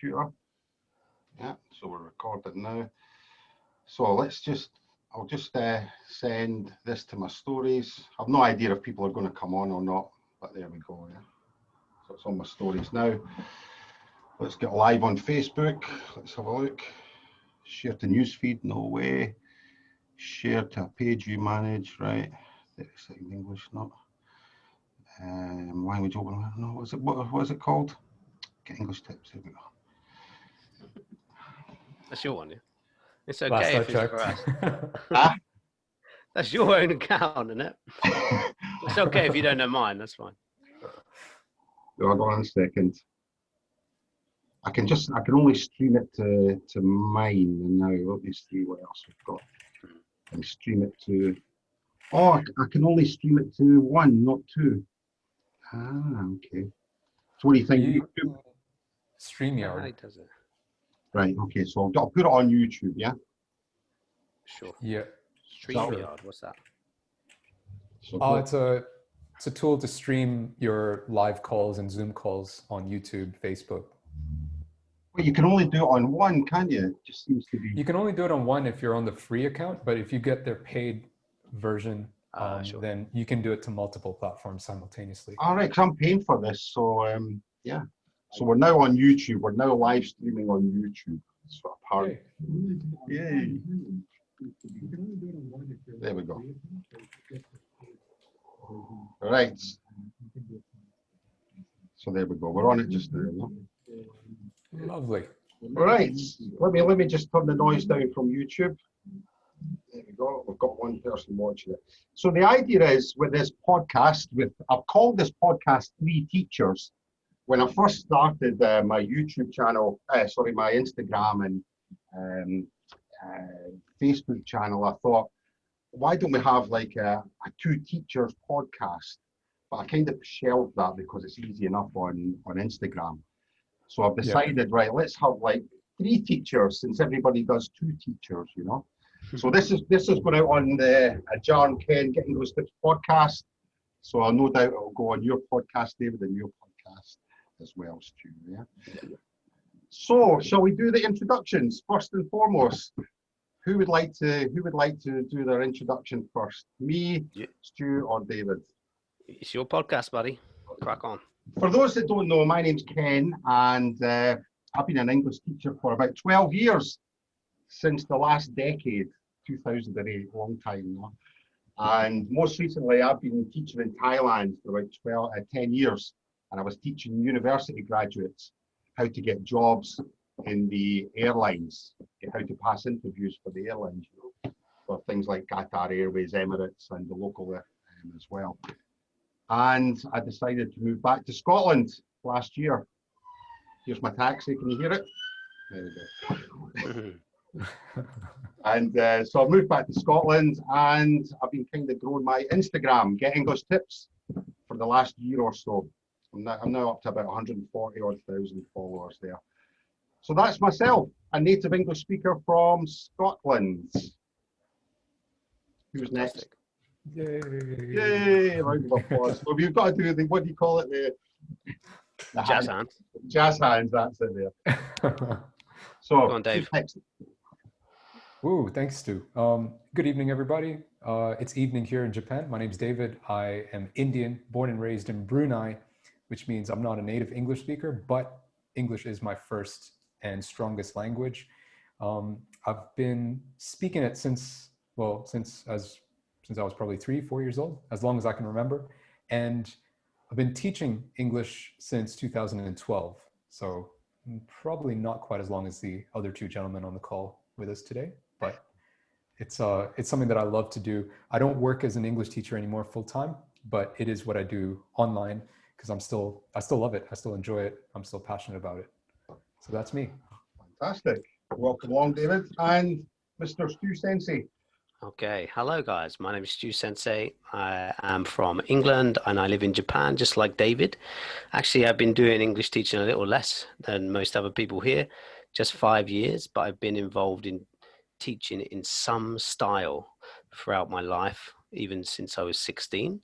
computer. Yeah, so we're recording now. So I'll just send this to my stories. I've no idea if people are going to come on or not, but there we go. Yeah. So it's on my stories now. Let's get live on Facebook. Let's have a look. Share to newsfeed, no way. Share to a page you manage, right? 30 second English, not. Language open, no, what is it called? Get English tips, here we go. That's your one, yeah? It's okay if it's for us. That's your own account, isn't it? It's okay if you don't know mine, that's fine. Hold on a second. I can only stream it to mine, and now let me see what else we've got. And stream it to, I can only stream it to one, not two. Okay. So what do you think? YouTube? StreamYard. How does it? Right, okay, so I'll put it on YouTube, yeah? Sure. Yeah. StreamYard, what's that? So it's a tool to stream your live calls and Zoom calls on YouTube, Facebook. Well, you can only do it on one, can't you? It just seems to be. You can only do it on one if you're on the free account, but if you get their paid version, Sure. then you can do it to multiple platforms simultaneously. All right, because I'm paying for this, so yeah. So we're now on YouTube. We're now live streaming on YouTube. So apparently, yay! There we go. Right. So there we go. We're on it just now. No? Lovely. Right. Let me just turn the noise down from YouTube. There we go. We've got one person watching it. So the idea is with this podcast, I've called this podcast Three Teachers. When I first started my YouTube channel, my Instagram and Facebook channel, I thought, why don't we have like a two teachers podcast? But I kind of shelved that because it's easy enough on Instagram. So I've decided, right, let's have like three teachers since everybody does two teachers, you know. So this is going out on the Ajarn Ken Getting Those Tips podcast. So I'll no doubt it'll go on your podcast, David, and your podcast as well, Stu. Yeah. So shall we do the introductions first and foremost? Who would like to do their introduction first? Me, Stu, or David? It's your podcast, buddy. Crack on. For those that don't know, my name's Ken, and I've been an English teacher for about 12 years, since the last decade, 2008, long time now. And most recently, I've been teaching in Thailand for about 10 years, and I was teaching university graduates how to get jobs in the airlines, how to pass interviews for the airlines, you know, for things like Qatar Airways, Emirates, and the local as well. And I decided to move back to Scotland last year. Here's my taxi, can you hear it? There we go. And so I moved back to Scotland, and I've been kind of growing my Instagram, Get English Tips, for the last year or so. I'm now up to about 140,000 followers there. So that's myself, a native English speaker from Scotland. Who's next? Yay! Yay! Round of applause. So we've got to do what do you call it? The Jazz hands. Jazz hands, that's it there. So, go on, Dave. Woo, thanks, Stu. Good evening, everybody. It's evening here in Japan. My name's David. I am Indian, born and raised in Brunei, which means I'm not a native English speaker, but English is my first and strongest language. I've been speaking it since I was probably 3-4 years old, as long as I can remember. And I've been teaching English since 2012. So probably not quite as long as the other two gentlemen on the call with us today, but it's something that I love to do. I don't work as an English teacher anymore full-time, but it is what I do online because I still love it. I still enjoy it. I'm still passionate about it. So that's me. Fantastic. Welcome along, David. And Mr. Stu Sensei. Okay, hello guys. My name is Stu Sensei. I am from England and I live in Japan, just like David. Actually, I've been doing English teaching a little less than most other people here, just 5 years, but I've been involved in teaching in some style throughout my life, even since I was 16,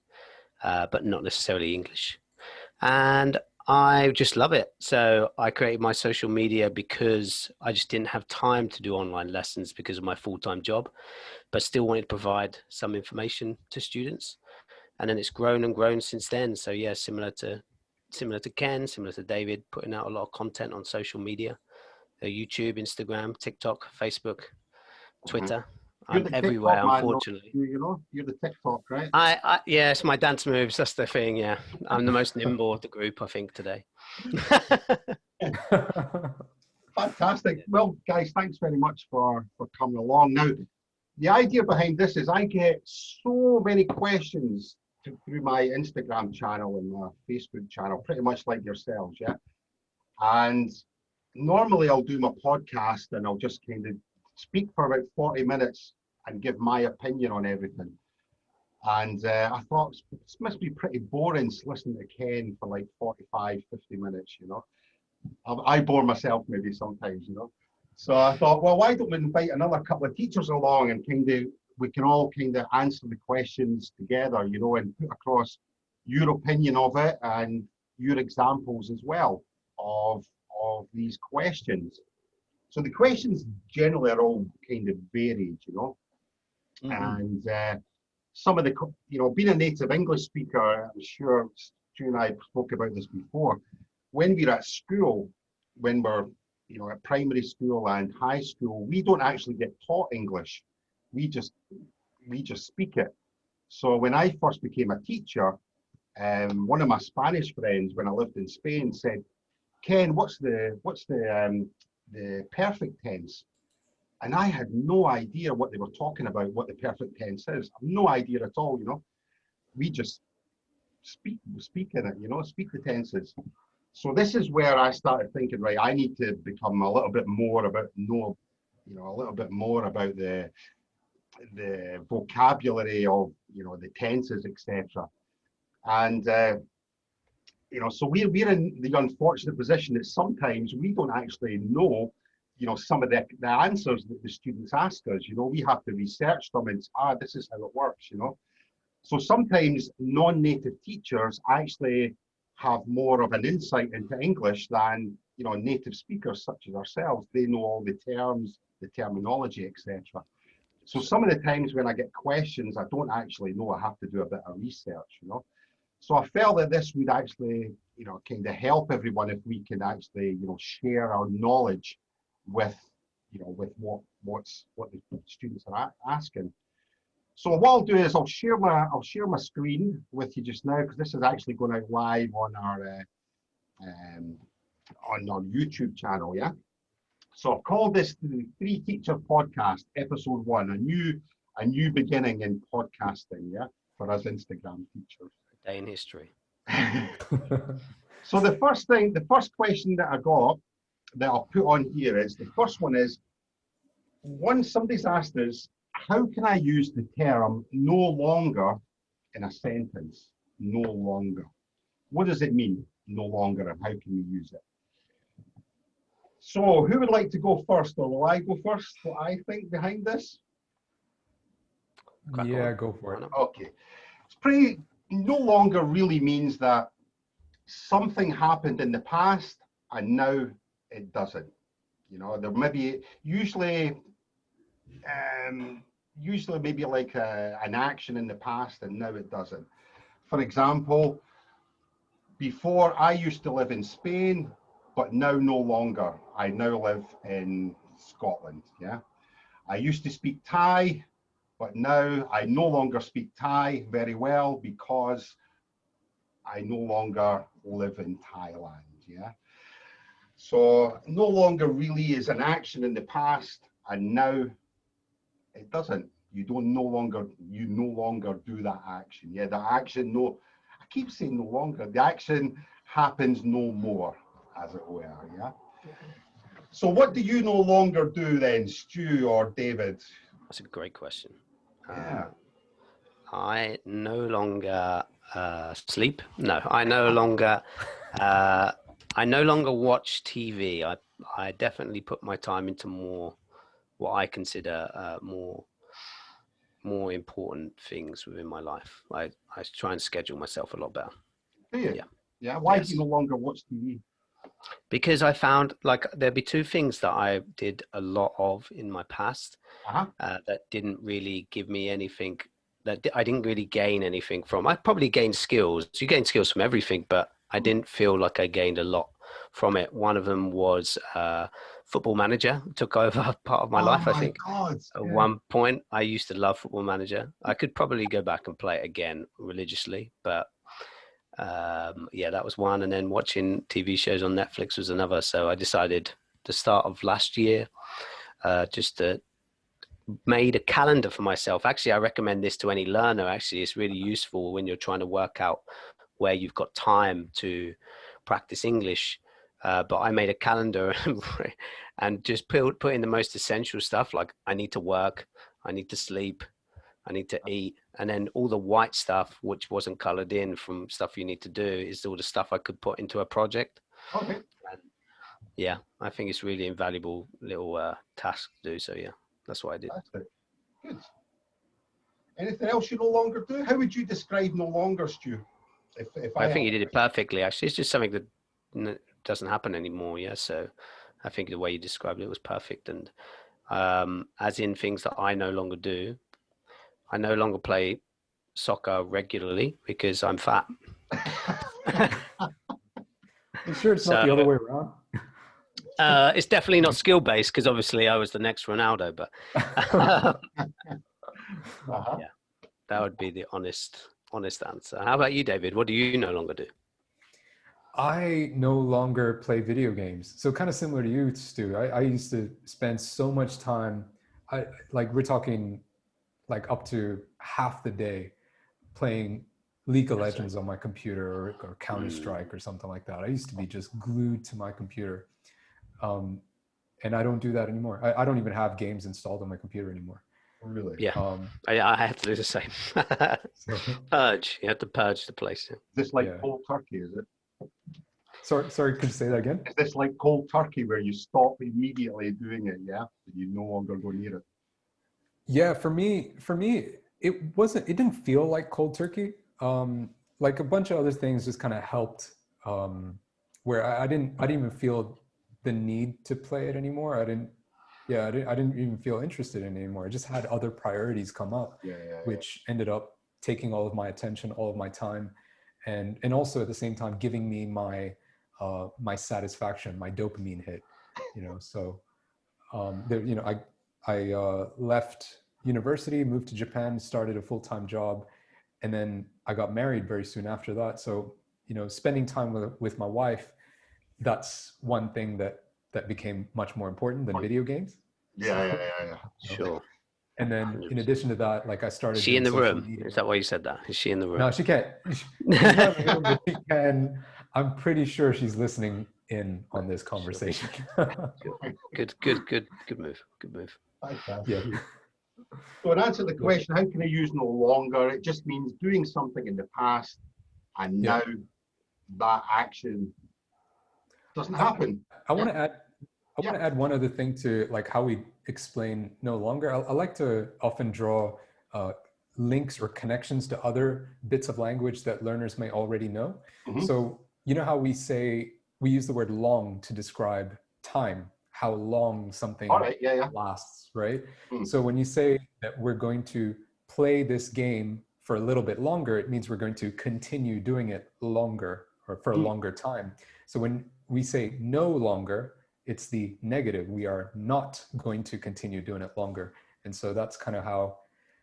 but not necessarily English. And I just love it. So I created my social media because I just didn't have time to do online lessons because of my full-time job, but still wanted to provide some information to students. And then it's grown and grown since then. So yeah, similar to Ken, similar to David, putting out a lot of content on social media, YouTube, Instagram, TikTok, Facebook, Mhm. Twitter. You're I'm the everywhere, TikTok man, though. unfortunately. You know, you're the TikTok, right? Yeah, it's my dance moves. That's the thing. Yeah, I'm the most nimble of the group, I think, today. Fantastic. Well, guys, thanks very much for coming along. Now, the idea behind this is I get so many questions through my Instagram channel and my Facebook channel, pretty much like yourselves, yeah. And normally I'll do my podcast and I'll just kind of speak for about 40 minutes and give my opinion on everything. And I thought this must be pretty boring listening to Ken for like 45, 50 minutes, you know. I bore myself maybe sometimes, you know. So I thought, well, why don't we invite another couple of teachers along and kind of we can all kind of answer the questions together, you know, and put across your opinion of it and your examples as well of these questions. So the questions generally are all kind of varied, you know, and some of the, you know, being a native English speaker, I'm sure Stu and I spoke about this before. When we're at school, when we're, you know, at primary school and high school, we don't actually get taught English. We just speak it. So when I first became a teacher, one of my Spanish friends, when I lived in Spain, said, "Ken, what's the perfect tense?" And I had no idea what they were talking about, what the perfect tense is. I've no idea at all, you know. We just speak in it, you know, speak the tenses. So this is where I started thinking, right, I need to become a little bit more about a little bit more about the vocabulary of, you know, the tenses, etc. And you know, so we're in the unfortunate position that sometimes we don't actually know, you know, some of the answers that the students ask us. You know, we have to research them and this is how it works, you know. So sometimes non-native teachers actually have more of an insight into English than, you know, native speakers such as ourselves. They know all the terms, the terminology, etc. So some of the times when I get questions, I don't actually know. I have to do a bit of research, you know. So I felt that this would actually, you know, kind of help everyone if we can actually, you know, share our knowledge with, you know, with what the students are asking. So what I'll do is I'll share my screen with you just now because this is actually going out live on our YouTube channel, yeah. So I've called this the Three Teacher Podcast, Episode 1, a new beginning in podcasting, yeah, for us Instagram teachers. Day in history. So the first question that I got that I'll put on here is, the first one is, somebody's asked us, how can I use the term no longer in a sentence? No longer. What does it mean, no longer, and how can we use it? So who would like to go first, or will I go first? What I think behind this? Yeah, go for it. Okay. It's no longer really means that something happened in the past and now it doesn't. You know, there may be usually maybe like an action in the past and now it doesn't. For example, before I used to live in Spain, but now no longer. I now live in Scotland. Yeah. I used to speak Thai, but now I no longer speak Thai very well because I no longer live in Thailand. Yeah. So no longer really is an action in the past, and now it doesn't. You no longer do that action. Yeah, the action I keep saying no longer. The action happens no more, as it were. Yeah. So what do you no longer do then, Stu or David? That's a great question. Yeah. I no longer sleep. No, I no longer watch TV. I definitely put my time into more what I consider more important things within my life. I try and schedule myself a lot better. Do you? Yeah. Yeah. Why do Yes. you no longer watch TV? Because I found like there'd be two things that I did a lot of in my past Uh-huh. that didn't really give me anything, I didn't really gain anything from. I probably gained skills. You gain skills from everything, but I didn't feel like I gained a lot from it. One of them was Football Manager. It took over part of my life, I think. God. At Yeah. one point, I used to love Football Manager. I could probably go back and play it again religiously, but yeah, that was one. And then watching TV shows on Netflix was another. So I decided the start of last year, just to made a calendar for myself. Actually, I recommend this to any learner. Actually, it's really useful when you're trying to work out where you've got time to practice English. But I made a calendar and just put in the most essential stuff, like I need to work, I need to sleep, I need to eat. And then all the white stuff, which wasn't colored in from stuff you need to do, is all the stuff I could put into a project. Okay. And yeah, I think it's really invaluable little task to do. So yeah, that's what I did. That's it. Good. Anything else you no longer do? How would you describe no longer, Stu? If I think you did it perfectly. Actually, it's just something that doesn't happen anymore. Yeah, so I think the way you described it was perfect. And as in things that I no longer do, I no longer play soccer regularly because I'm fat. You sure it's not the other way around? It's definitely not skill based because obviously I was the next Ronaldo, but yeah, that would be the honest answer. How about you, David? What do you no longer do? I no longer play video games. So kind of similar to you, Stu. I used to spend so much time, we're talking like up to half the day playing League of Legends on my computer or Counter-Strike or something like that. I used to be just glued to my computer. And I don't do that anymore. I don't even have games installed on my computer anymore. Really? Yeah, I have to do the same. Purge. You have to purge the place. Is this like cold turkey, is it? Sorry, could you say that again? Is this like cold turkey where you stop immediately doing it, yeah? You no longer go near it? Yeah, for me, it didn't feel like cold turkey. Like a bunch of other things just kind of helped, where I didn't even feel the need to play it anymore. I didn't even feel interested in it anymore. I just had other priorities come up, which ended up taking all of my attention, all of my time, and also at the same time giving me my my satisfaction, my dopamine hit. So I left university, moved to Japan, started a full-time job, and then I got married very soon after that. So spending time with my wife, that's one thing that became much more important than video games. Yeah. Sure. And then 100%. In addition to that, like I started. Is she in the room? Media. Is that why you said that? Is she in the room? No, she can't. She's not in the room, but she can. I'm pretty sure she's listening in on this conversation. Good move. Yeah. So in answer to the question, how can I use no longer? It just means doing something in the past and now that action doesn't happen. I want to add one other thing to like how we explain no longer. I like to often draw links or connections to other bits of language that learners may already know. Mm-hmm. So you know how we use the word long to describe time, how long something lasts, right? Mm. So when you say that we're going to play this game for a little bit longer, it means we're going to continue doing it longer or for a longer time. So when we say no longer, it's the negative. We are not going to continue doing it longer. And so that's kind of how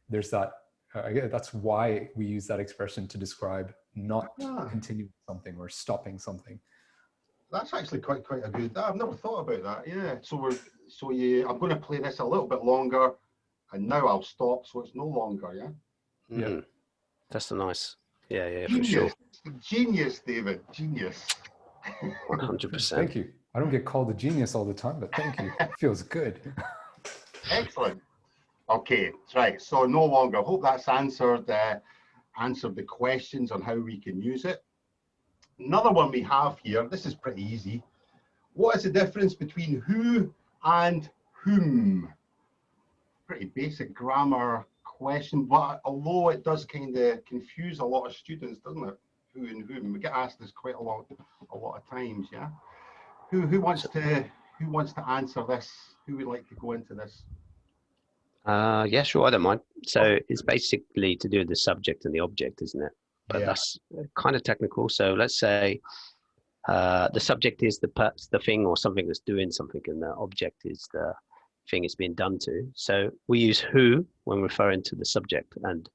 there's that, that's why we use that expression to describe not continuing something or stopping something. That's actually quite a good, I've never thought about that. Yeah. I'm going to play this a little bit longer and now I'll stop. So it's no longer. Yeah. Mm. Yeah. That's nice. Yeah, Genius. For sure. Genius, David. Genius. 100%. Thank you. I don't get called a genius all the time, but thank you. It feels good. Excellent. Okay, right. So no longer. Hope that's answered the questions on how we can use it. Another one we have here. This is pretty easy. What is the difference between who and whom? Pretty basic grammar question, but although it does kind of confuse a lot of students, doesn't it? Who and whom? We get asked this quite a lot of times. Yeah. Who wants to answer this? Who would like to go into this? Yeah, sure, I don't mind. So it's basically to do with the subject and the object, isn't it? But Yeah. that's kind of technical. So let's say the subject is the thing or something that's doing something, and the object is the thing it's being done to. So we use who when referring to the subject, and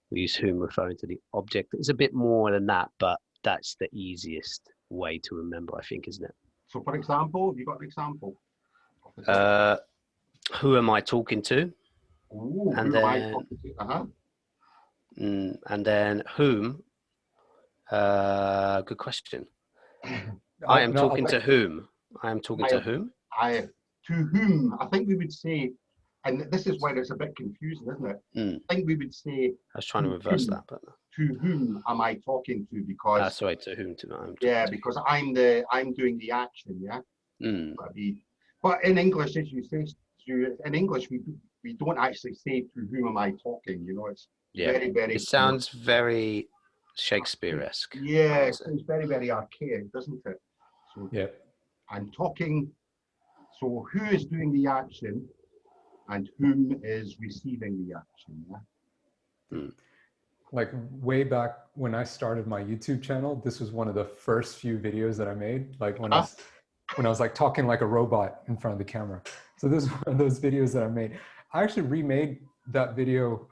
we use whom referring to the object. It's a bit more than that, but that's the easiest way to remember, I think, isn't it? So, for example, have you got an example? Who am I talking to? Ooh, And who am I then, talking to? and then whom? Good question. I am No, talking to whom? I am talking to whom? To whom? I think we would say, and this is where it's a bit confusing, isn't it? I think we would say. I was trying to reverse that, but to whom am I talking to? Because sorry, to whom? because I'm doing the action. Yeah. But in English, as you say, in English we don't actually say to whom am I talking. You know, it's very, very. It sounds very Shakespeare-esque. Yeah, it sounds very, very archaic, doesn't it? So yeah. I'm talking. So who is doing the action, and whom is receiving the action? Yeah. Like way back when I started my YouTube channel, this was one of the first few videos that I made. Like when I was like talking like a robot in front of the camera. So this is one of those videos that I made. I actually remade that video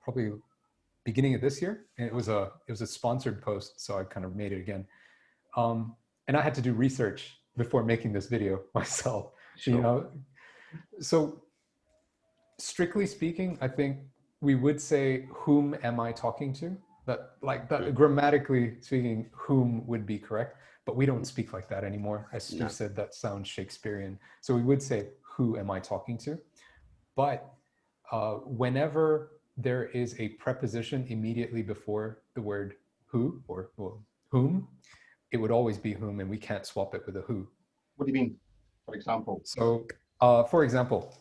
probably beginning of this year, and it was a sponsored post, so I kind of made it again. And I had to do research before making this video myself. Sure. You know, so strictly speaking, I think we would say, whom am I talking to? That grammatically speaking, whom would be correct, but we don't speak like that anymore. As Stu said, that sounds Shakespearean. So we would say, who am I talking to? But whenever there is a preposition immediately before the word who or whom, it would always be whom, and we can't swap it with a who. What do you mean, for example? So, for example,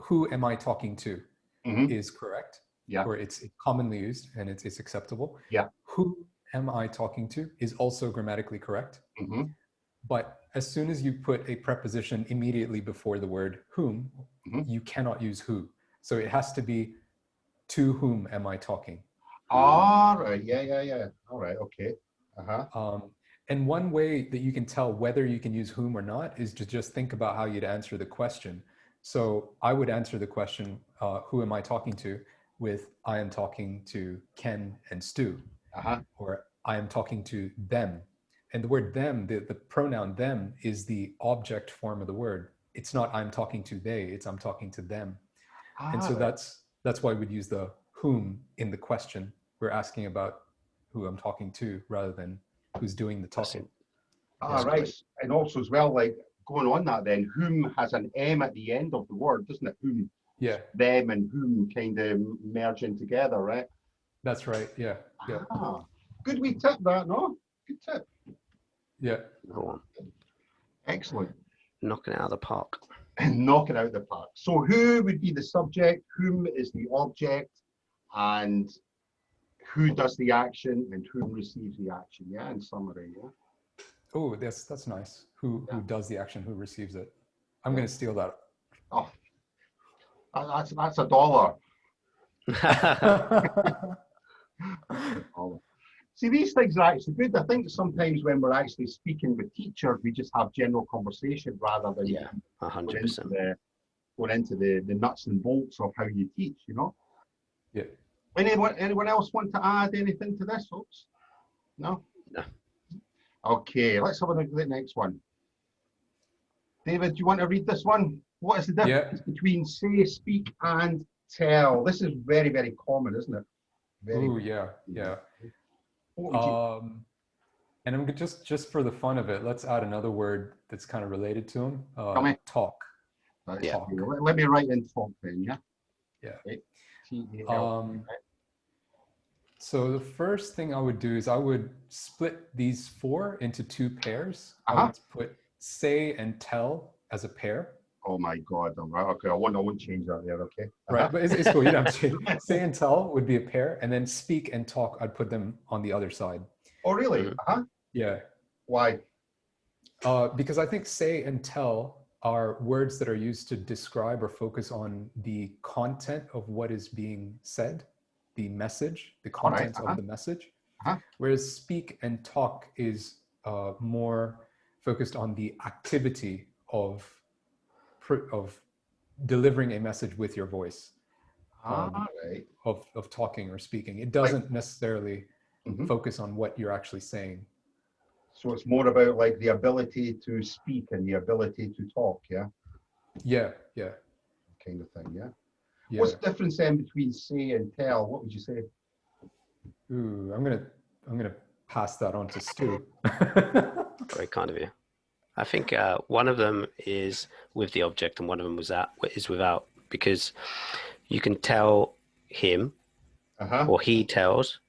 who am I talking to is correct, or it's commonly used and it's acceptable. Yeah. Who am I talking to is also grammatically correct. But as soon as you put a preposition immediately before the word whom, you cannot use who. So it has to be, to whom am I talking? All right. Yeah. All right. Okay. And one way that you can tell whether you can use whom or not is to just think about how you'd answer the question. So I would answer the question, who am I talking to, with I am talking to Ken and Stu, or I am talking to them. And the word them, the pronoun them is the object form of the word. It's not I'm talking to they, it's I'm talking to them. And so that's why we'd use the whom in the question. We're asking about who I'm talking to rather than who's doing the talking. Right. Great. And also as well, like going on that then, whom has an M at the end of the word, doesn't it? Whom. Yeah. Them and whom kind of merging together, right? That's right. Yeah. Yeah. Good wee tip that, no? Good tip. Yeah. Excellent. Knocking it out of the park. Knocking out the park. So who would be the subject, whom is the object, and who does the action and whom receives the action? Yeah, in summary, yeah. Oh, that's nice. Who does the action, who receives it? I'm going to steal that. Oh, that's $1. See, these things are actually good. I think sometimes when we're actually speaking with teachers, we just have general conversation rather than 100%. Going into the nuts and bolts of how you teach, you know? Yeah. Anyone else want to add anything to this, folks? No? No. Okay, let's have a look at the next one. David, do you want to read this one? What is the difference between say, speak, and tell? This is very, very common, isn't it? Yeah. And I'm just for the fun of it, let's add another word that's kind of related to them. Talk. Talk. Let me write in talk then, yeah? Yeah. Okay. T-A-L. So the first thing I would do is I would split these 4 into 2 pairs. I would put say and tell as a pair. Oh my God, I'm right. Okay, I won't change that there. Okay. Right, but it's cool. You don't have to change it. Say and tell would be a pair, and then speak and talk, I'd put them on the other side. Oh, really? Mhm. Yeah, Why? because I think say and tell are words that are used to describe or focus on the content of what is being said, the message, the All right. content of the message. Uh-huh. Whereas speak and talk is more focused on the activity of delivering a message with your voice, All right. of talking or speaking. It Like, doesn't necessarily mhm. focus on what you're actually saying. So it's more about like the ability to speak and the ability to talk, yeah, Yeah, kind of thing, yeah. yeah. What's the difference then between say and tell? What would you say? Ooh, I'm gonna pass that on to Stu. Very kind of you. I think one of them is with the object and one of them is without, because you can tell him or he tells.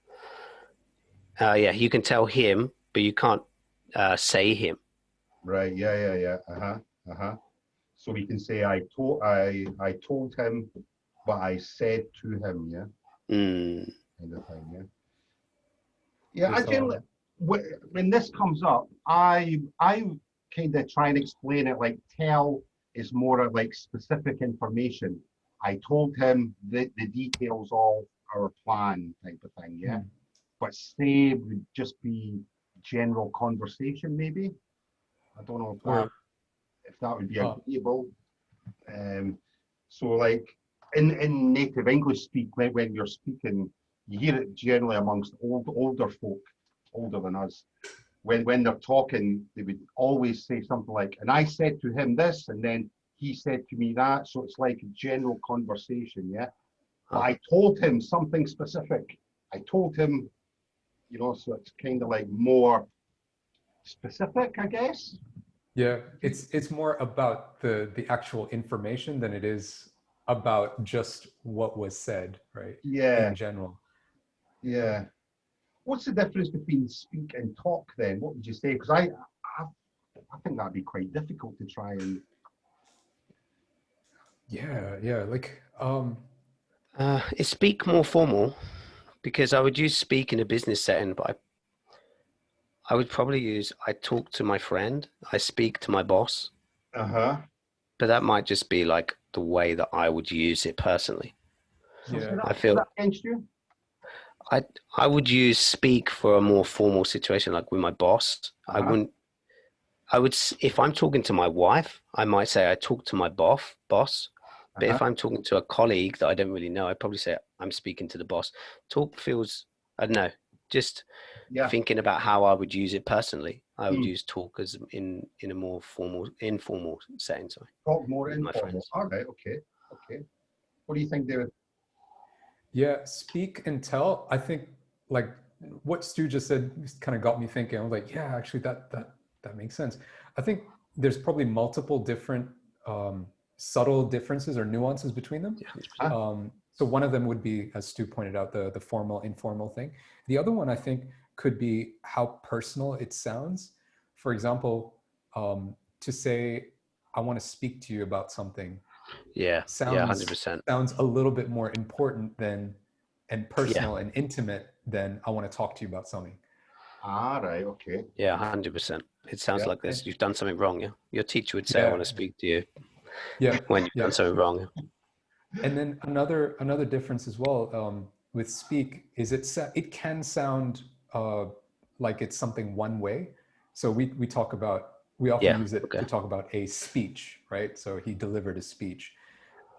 Yeah, you can tell him, but you can't say him. Right. Yeah. So we can say I told him, but I said to him, yeah, Mm. kind of thing, yeah. Yeah, I There's, generally when this comes up, I kind of try and explain it like tell is more of like specific information. I told him the details of our plan type of thing, yeah. But say would just be general conversation, maybe. I don't know or if that would be agreeable. So like in native English speak, when you're speaking, you hear it generally amongst older folk, older than us. When they're talking, they would always say something like, and I said to him this, and then he said to me that. So it's like a general conversation, yeah. But I told him something specific. I told him, so it's kind of like more specific, I guess. yeah, it's more about the actual information than it is about just what was said, right? Yeah, In general. yeah. What's the difference between speak and talk then? What would you say? Because I think that'd be quite difficult to try and. Yeah, like Is speak more formal? Because I would use speak in a business setting, but I would probably use I talk to my friend, I speak to my boss, Uh-huh. but that might just be like the way that I would use it personally. So say yeah. I say that feel against you? I would use speak for a more formal situation, like with my boss. I would, if I'm talking to my wife, I might say I talk to my boss. But Uh-huh. if I'm talking to a colleague that I don't really know, I'd probably say I'm speaking to the boss. Talk feels, I don't know, just Yeah. thinking about how I would use it personally. I would Hmm. use talk as in a more informal setting. Sorry, Talk more with my informal. friends. All right. Okay. Okay. What do you think, David? Yeah, speak and tell. I think like what Stu just said kind of got me thinking. I was like, yeah, actually that makes sense. I think there's probably multiple different subtle differences or nuances between them. Yeah, 100%. So one of them would be, as Stu pointed out, the formal informal thing. The other one I think could be how personal it sounds. For example, to say, I want to speak to you about something Yeah, sounds 100%. sounds a little bit more important and Yeah, personal and intimate than I want to talk to you about something. Ah, right. Okay. yeah, 100%. It sounds Yeah. like this. You've done something wrong. Yeah, your teacher would say, "I Yeah, want to speak to you," yeah, when you've yeah. done something wrong. And then another difference as well with speak is it can sound like it's something one way. So we often Yeah. use it Okay. to talk about a speech, right? So he delivered a speech,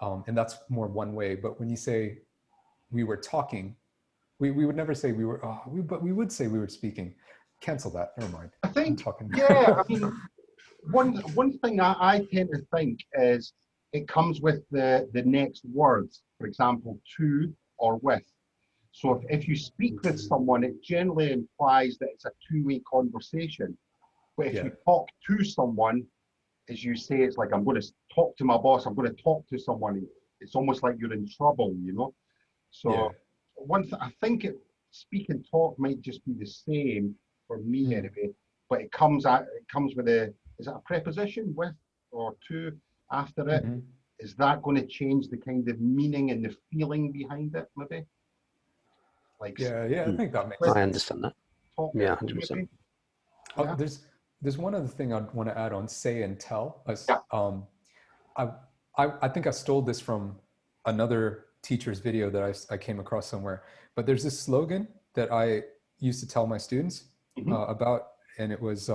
and that's more one way. But when you say we were talking, we would never say we were, but we would say we were speaking. Cancel that. Never mind. I I'm think, talking. yeah, I mean, one thing I tend to think is it comes with the next words, for example, to or with. So if you speak with someone, it generally implies that it's a two-way conversation. But if Yeah. you talk to someone, as you say, it's like I'm going to talk to my boss, I'm going to talk to someone. It's almost like you're in trouble, you know? Yeah. So I think speak and talk might just be the same for me Mm. anyway, but it comes with is it a preposition with or to? after it. Mhm. Is that going to change the kind of meaning and the feeling behind it, maybe? Like Yeah, I think that makes With- I sense. understand that. talk, Yeah, 100%. maybe? Oh, Yeah. there's one other thing I'd want to add on say and tell. Yeah. I think I stole this from another teacher's video that I came across somewhere. But there's this slogan that I used to tell my students about, and it was,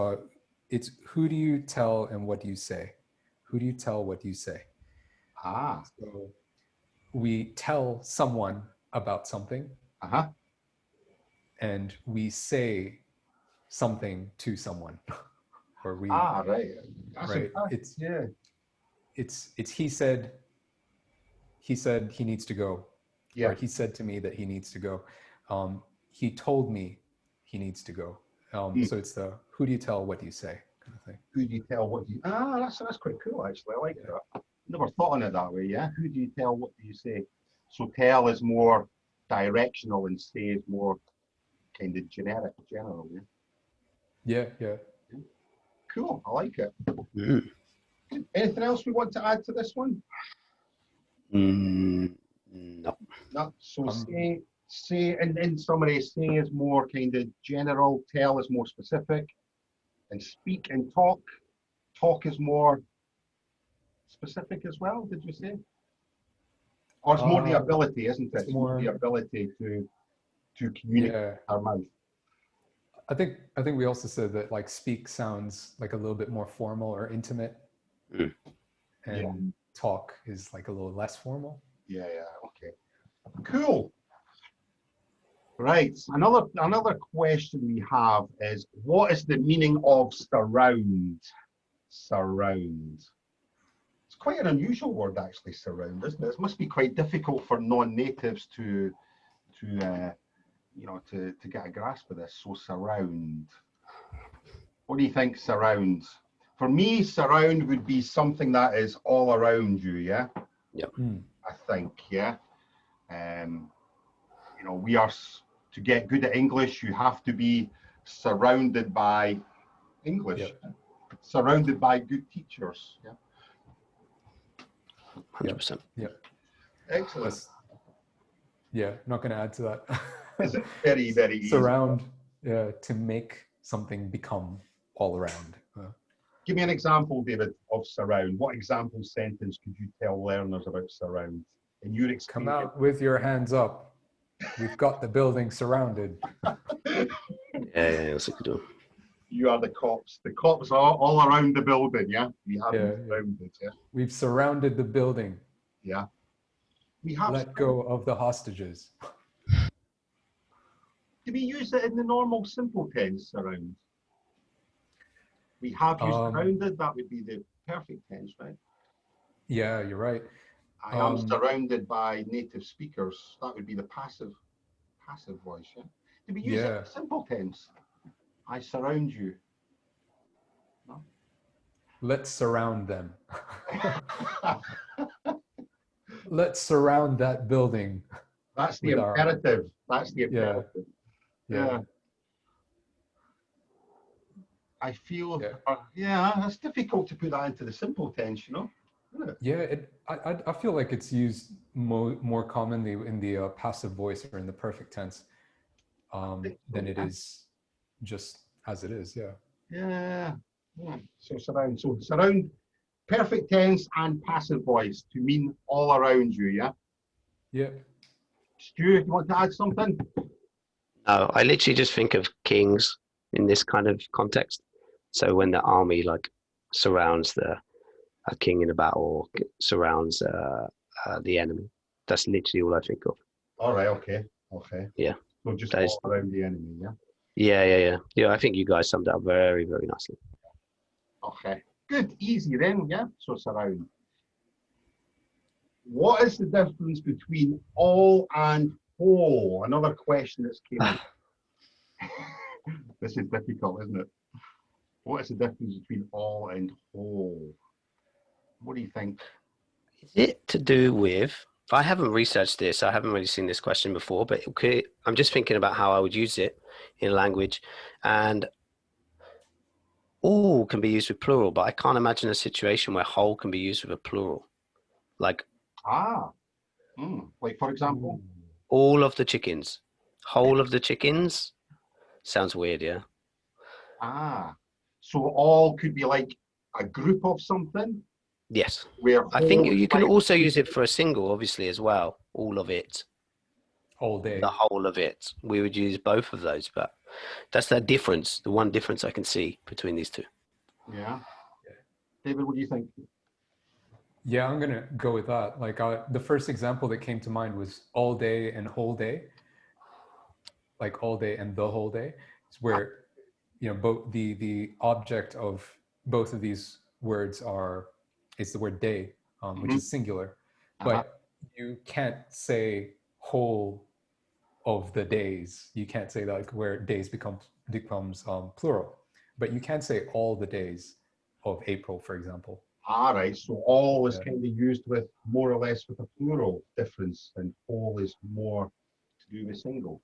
it's who do you tell and what do you say? Who do you tell, what do you say? Ah. So we tell someone about something, Uh-huh. and we say something to someone, or we, Right. That's right? yeah. It's he said he needs to go, Yeah. or he said to me that he needs to go. He told me he needs to go. So it's the who do you tell, what do you say kind of thing. Who do you tell, what do you... that's quite cool, actually. I like that. Never thought on it that way, yeah? Who do you tell, what do you say? So tell is more directional and say is more kind of general, yeah? Yeah. Cool, I like it. Mm. Anything else we want to add to this one? No. No. So say, and in summary, say is more kind of general, tell is more specific, and speak and talk is more specific as well, did you say? Or it's more the ability, isn't it? It's more the ability to communicate our mouth. I think we also said that like speak sounds like a little bit more formal or intimate, and talk is like a little less formal. Yeah, okay. Cool. Right. Another question we have is, what is the meaning of surround? Surround. It's quite an unusual word, actually, surround, isn't it? It must be quite difficult for non-natives to get a grasp of this. So surround. What do you think, surround? For me, surround would be something that is all around you, yeah? Yep. I think, yeah. We are, to get good at English, you have to be surrounded by English, surrounded by good teachers, yeah? 100%. Yeah. Excellent. Not going to add to that. Is it very, very easy? Surround, to make something become all around. Give me an example, David, of surround. What example sentence could you tell learners about surround in your experience? Come out with your hands up. We've got the building surrounded. Yeah, that's a good one. You are the cops. The cops are all around the building, yeah? We have them surrounded, yeah? We've surrounded the building. Yeah. We have let go of the hostages. Do we use it in the normal simple tense, surround? We have you surrounded, that would be the perfect tense, right? Yeah, you're right. I am surrounded by native speakers. That would be the passive voice, yeah? Do we use it in the simple tense? I surround you. No? Let's surround them. Let's surround that building. That's the imperative. That's the imperative. Yeah. I feel, it's difficult to put that into the simple tense, isn't it? Yeah, I feel like it's used more commonly in the passive voice or in the perfect tense than it is just as it is, Yeah. So surround, perfect tense and passive voice to mean all around you, yeah? Yeah. Stu, you want to add something? No, I literally just think of kings in this kind of context. So when the army surrounds a king in a battle, or surrounds the enemy, that's literally all I think of. All right. Okay. Yeah. So just all around the enemy, yeah? Yeah, I think you guys summed it up very, very nicely. Okay. Good. Easy then, yeah? So surround. What is the difference between all and whole? Another question that's came in. This is difficult, isn't it? What is the difference between all and whole? What do you think? Is it to do with, I haven't researched this, I haven't really seen this question before, but I'm just thinking about how I would use it in language. And all can be used with plural, but I can't imagine a situation where whole can be used with a plural. Like Like for example, all of the chickens. Whole of the chickens sounds weird, yeah. So all could be like a group of something Yes. where I think whole is you can like also use it for a single, obviously, as well. All of it. All day. The whole of it. We would use both of those, but that's the difference, the one difference I can see between these two. Yeah. David, what do you think? Yeah, I'm gonna go with that. Like the first example that came to mind was all day and whole day. Like all day and the whole day. It's where, you know, both the object of both of these words is the word day, which is singular, but you can't say whole of the days. You can't say that, like where days becomes plural, but you can say all the days of April, for example. All right, so all is kind of used with more or less with a plural difference, and whole is more to do with single.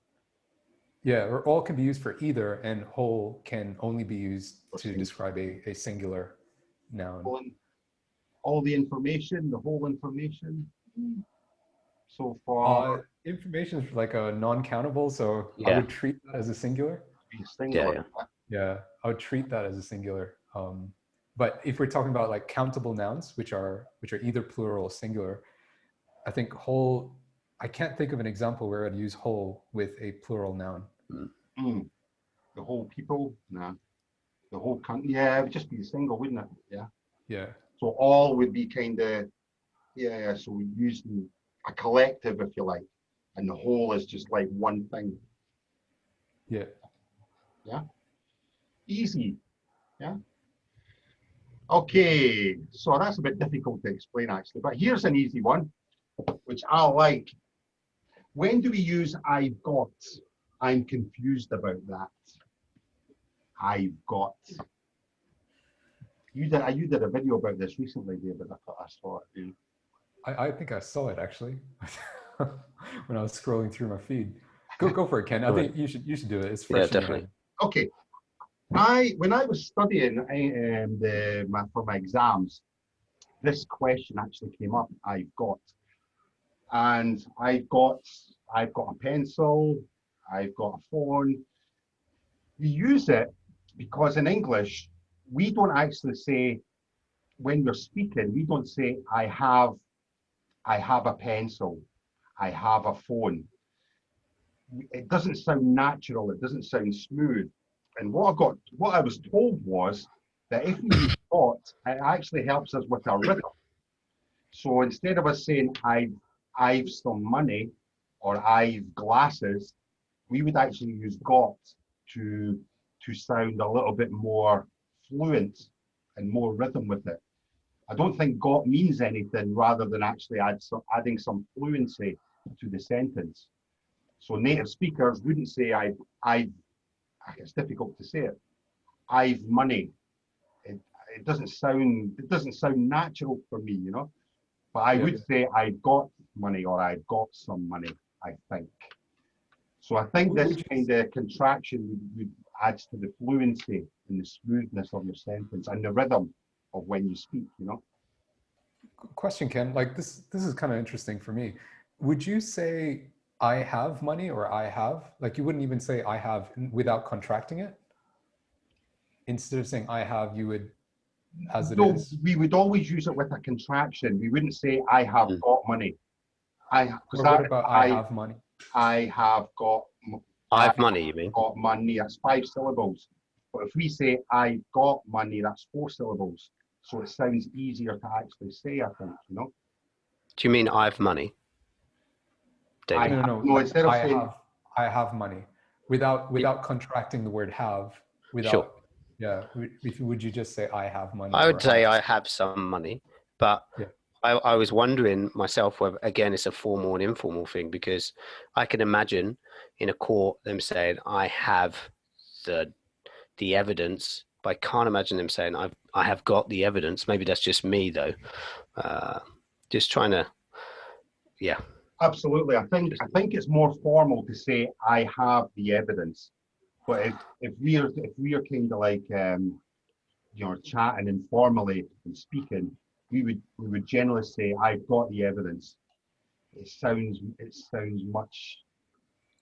Yeah, or all can be used for either, and whole can only be used Or to single. describe a singular noun. All the information, the whole information. So far, Information is like a non-countable, so I Yeah. would treat that as a singular. be singular. Yeah. Yeah, I would treat that as a singular. But if we're talking about like countable nouns, which are either plural or singular, I think whole. I can't think of an example where I'd use whole with a plural noun. The whole people, nah. The whole country, yeah, it would just be single, wouldn't it? Yeah. Yeah. So all would be kind of, yeah. So we use a collective, if you like, and the whole is just like one thing. Yeah. Yeah. Easy. Yeah. Okay, so that's a bit difficult to explain actually, but here's an easy one, which I like. When do we use I've got? I'm confused about that. I've got. You did a video about this recently, David. I saw it. Yeah. I think I saw it actually when I was scrolling through my feed. Go for it, Ken. I think you should do it. It's fresh in your definitely. head. Okay. When I was studying for my exams, this question actually came up. I've got a pencil. I've got a phone. We use it because in English we don't actually say, when we're speaking, we don't say I have a pencil, I have a phone. It doesn't sound natural. It doesn't sound smooth. And what I was told was that if we use got, it actually helps us with our rhythm. So instead of us saying I've some money or I've glasses, we would actually use got to sound a little bit more fluent and more rhythm with it. I don't think got means anything rather than actually adding some fluency to the sentence. So native speakers wouldn't say it's difficult to say it. I've money. It doesn't sound natural for me, you know. But I would say I've got money or I've got some money, I think. So I think this kind of contraction would adds to the fluency and the smoothness of your sentence and the rhythm of when you speak, you know. Question, Ken. Like this is kind of interesting for me. Would you say I have money or I have? Like you wouldn't even say I have without contracting it? Instead of saying I have, you would, as it is. We would always use it with a contraction. We wouldn't say I have got money. What about I have money? I have got. I have money, you mean? Got money. That's 5 syllables. But if we say I've got money, that's 4 syllables. So it sounds easier to actually say, I think, you know. Do you mean I have money? David? No. Instead of saying I have money, without contracting the word have, Sure. Yeah. Would you just say I have money? I would say I have some money, but yeah. I was wondering myself whether, again, it's a formal and informal thing, because I can imagine in a court them saying I have the evidence, but I can't imagine them saying I have got the evidence. Maybe that's just me though. Just trying to, yeah. Absolutely. I think it's more formal to say I have the evidence. But if we are kind of like chatting informally and speaking, we would generally say, "I've got the evidence." It sounds much.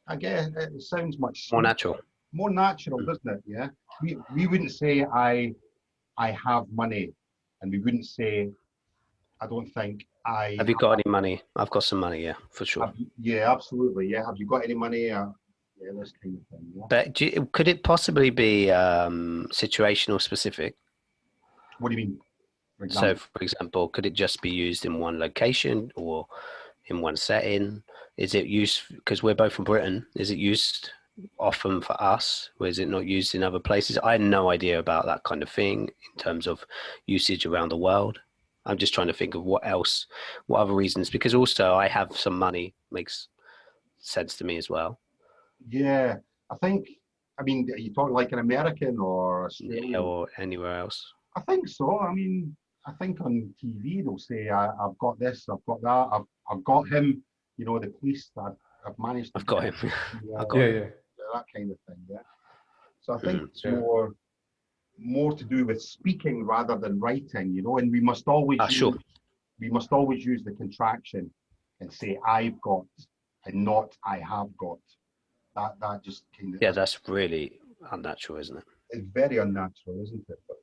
I guess it sounds much More natural. more natural, doesn't it? Yeah. We wouldn't say I have money, and we wouldn't say I don't think I. Have you got any money? I've got some money, yeah, for sure. Yeah, absolutely. Yeah. Have you got any money? Yeah, this kind of thing. Yeah. But could it possibly be situational specific? What do you mean? For So, example? for example, could it just be used in one location or in one setting? Is it used because we're both from Britain? Is it used often for us, or is it not used in other places? I had no idea about that kind of thing in terms of usage around the world. I'm just trying to think of what else, what other reasons, because also I have some money makes sense to me as well. Yeah, I think. I mean, are you talking like an American or Australian? Or anywhere else. I think so. I mean, I think on TV they'll say, I've got this, I've got that, I've got him." The police. I've managed to. I've got him. Yeah, I've got him. Yeah. that kind of thing. Yeah. So I think it's Yeah. more to do with speaking rather than writing. And we must always Sure. use the contraction and say "I've got" and not "I have got." That just kind of. Yeah, that's really unnatural, isn't it? It's very unnatural, isn't it? But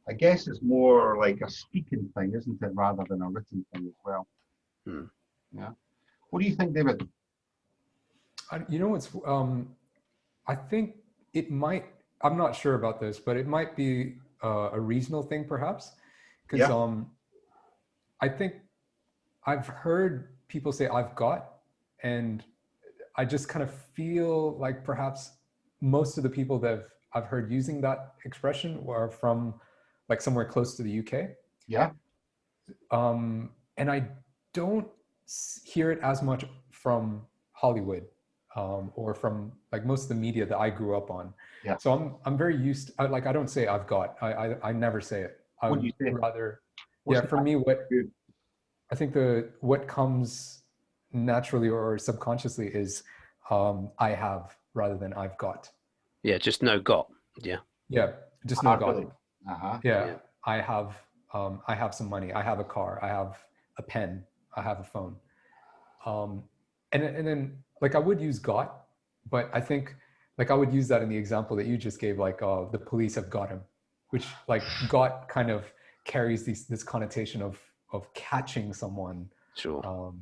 I guess it's more like a speaking thing, isn't it, rather than a written thing as well. Yeah. What do you think, David? What's I think it might. I'm not sure about this, but it might be a regional thing, perhaps, because I think I've heard people say "I've got," and I just kind of feel like perhaps most of the people that I've heard using that expression are from like somewhere close to the UK. Yeah. And I don't hear it as much from Hollywood or from like most of the media that I grew up on. Yeah. So I'm very used to, I don't say "I've got." I never say it. What do you say? Rather, What's for me, good? I think what comes naturally or subconsciously is "I have" rather than "I've got." Yeah, just no got. Yeah. Yeah, just no got. Really? Uh-huh. Yeah, I have some money. I have a car. I have a pen. I have a phone. And then like I would use "got," but I think like I would use that in the example that you just gave, like the police have got him, which like "got" kind of carries this connotation of catching someone. Sure. Or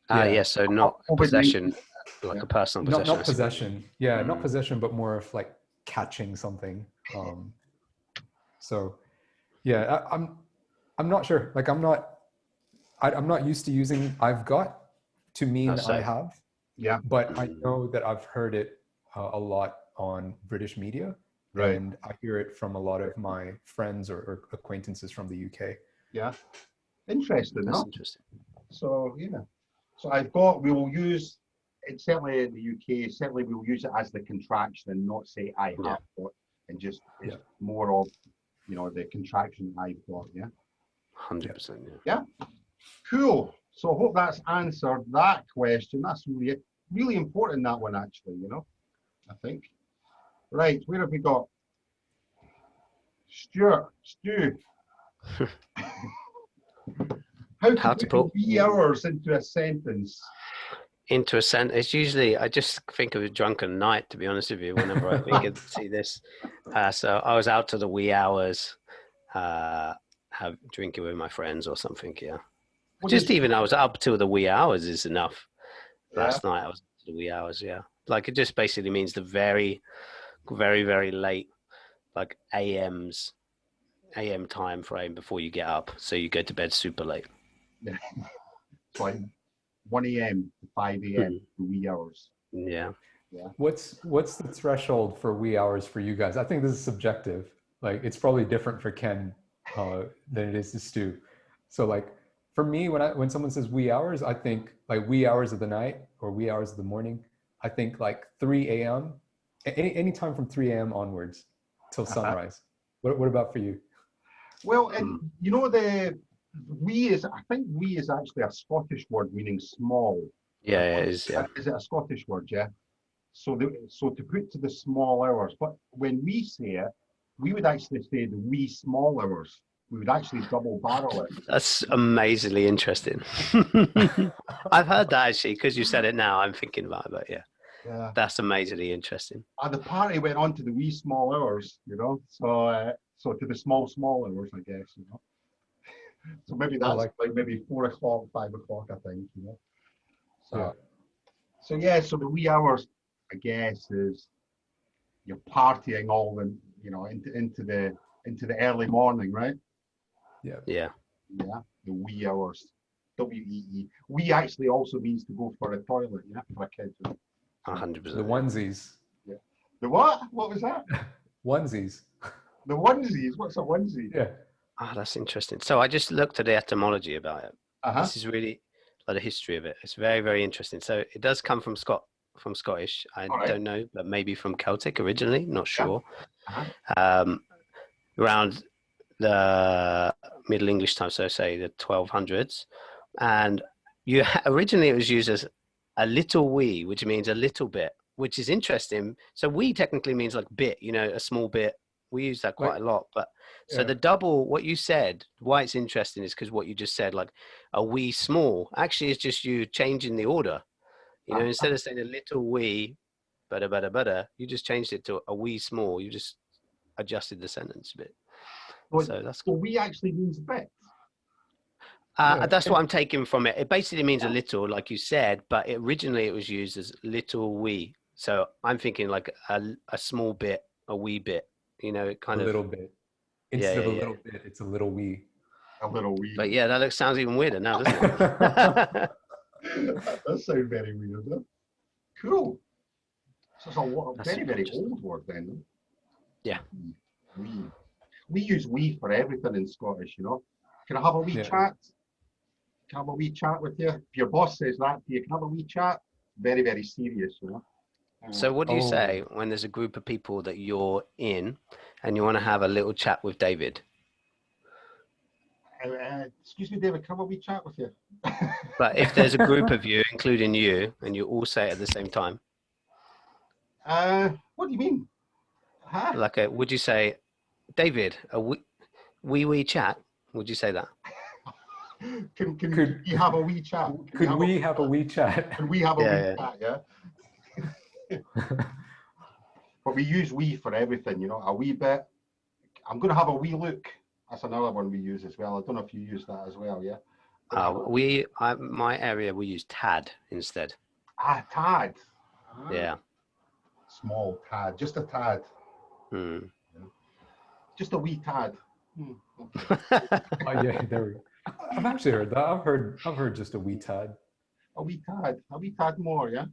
yeah. So not possession, like a personal possession. Not possession. Yeah, not possession, but more of like catching something. So yeah, I'm not sure. Like I'm not used to using "I've got" to mean I have. Yeah. But I know that I've heard it a lot on British media. Right. And I hear it from a lot of my friends or acquaintances from the UK. Yeah. Interesting. That's huh? interesting. So yeah. So we will use it certainly in the UK. Certainly we will use it as the contraction and not say "I have got," and just it's more of the contraction "I've got." Yeah. 100%. Yeah. Cool. So I hope that's answered that question. That's really important, that one, actually, I think. Right, where have we got? Stu. How to put 3 hours into a sentence? Into a sentence. It's usually, I just think of a drunken night, to be honest with you, whenever I think of see this. So I was out to the wee hours, drinking with my friends or something, yeah. I was up till the wee hours is enough. Last night I was up to the wee hours, yeah. Like it just basically means the very, very, very late, like AM time frame before you get up. So you go to bed super late. Yeah. So like 1 a.m. to 5 a.m. the wee hours. Yeah. What's the threshold for wee hours for you guys? I think this is subjective. Like it's probably different for Ken than it is to Stu. So like for me, when someone says wee hours, I think like wee hours of the night or wee hours of the morning. I think like 3 a.m. Any time from 3 a.m. onwards till sunrise. What about for you? Well, and the "we" is, I think "we" is actually a Scottish word meaning small. Yeah, it is. Yeah. Is it a Scottish word? Yeah. So to put to the small hours, but when we say it, we would actually say the wee small hours. We would actually double barrel it. That's amazingly interesting. I've heard that actually, because you said it now, I'm thinking about it, but yeah, Yeah. that's amazingly interesting. And the party went on to the wee small hours, you know. So to the small hours, I guess, you know. So maybe that's like maybe 4 o'clock, 5 o'clock, I think, you know. So so the wee hours, I guess, is you're partying all the, you know, into the early morning, right? Yeah. Yeah. Yeah. The wee hours. WEE. Wee actually also means to go for a toilet, yeah, for a kid. 100%. The onesies. Yeah. The what? What was that? Onesies. The onesies. What's a onesie? Yeah. Oh, that's interesting. So I just looked at the etymology about it. Uh-huh. This is really like the history of it. It's very, very interesting. So it does come from Scottish. I don't know, but maybe from Celtic originally. Not sure. Yeah. Uh-huh. Around the Middle English time, so say the 1200s, and originally it was used as a little wee, which means a little bit, which is interesting. So wee technically means like bit, you know, a small bit. We use that quite a lot, but so the double, what you said, why it's interesting is because what you just said, like a wee small, actually is just you changing the order. You know, instead of saying a little wee, butter, you just changed it to a wee small. You just adjusted the sentence a bit. So that's cool. So wee actually means bit. That's what I'm taking from it. It basically means a little, like you said, but originally it was used as little wee. So I'm thinking like a small bit, a wee bit. You know, it kind a of little bit. Instead of a little bit, it's a little wee. A little wee. But yeah, that sounds even weirder now, doesn't it? That does sound very weird, huh? Cool. So it's a very, very old word then. Yeah. Wee. We use we for everything in Scottish, you know. Can I have a wee chat? Can I have a wee chat with you? If your boss says that to you, can I have a wee chat? Very, very serious, you know. So what do you say when there's a group of people that you're in and you want to have a little chat with David? Excuse me, David, can I have a wee chat with you? But if there's a group of you, including you, and you all say it at the same time? What do you mean? Huh? Like, would you say, David, a wee chat? Would you say that? Can we have a wee chat? Could we have a wee chat? Can we have a wee chat, yeah? But we use we for everything, you know, a wee bit. I'm going to have a wee look. That's another one we use as well. I don't know if you use that as well, yeah? My area, we use tad instead. Tad. Yeah. Small tad, just a tad. Hmm. Just a wee tad. Yeah, there we go. I've actually heard that. I've heard just a wee tad. A wee tad more, yeah?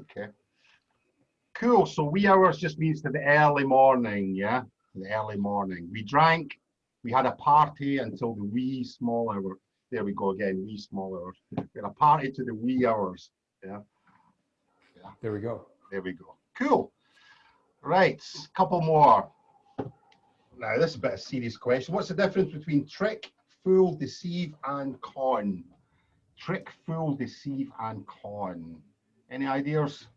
Okay. Cool. So wee hours just means to the early morning, yeah? The early morning. We drank, we had a party until the wee small hour. There we go again, wee small hours. We had a party to the wee hours, yeah? There we go. There we go. Cool. Right, couple more. Now, this is a bit of a serious question. What's the difference between trick, fool, deceive, and con? Trick, fool, deceive, and con. Any ideas?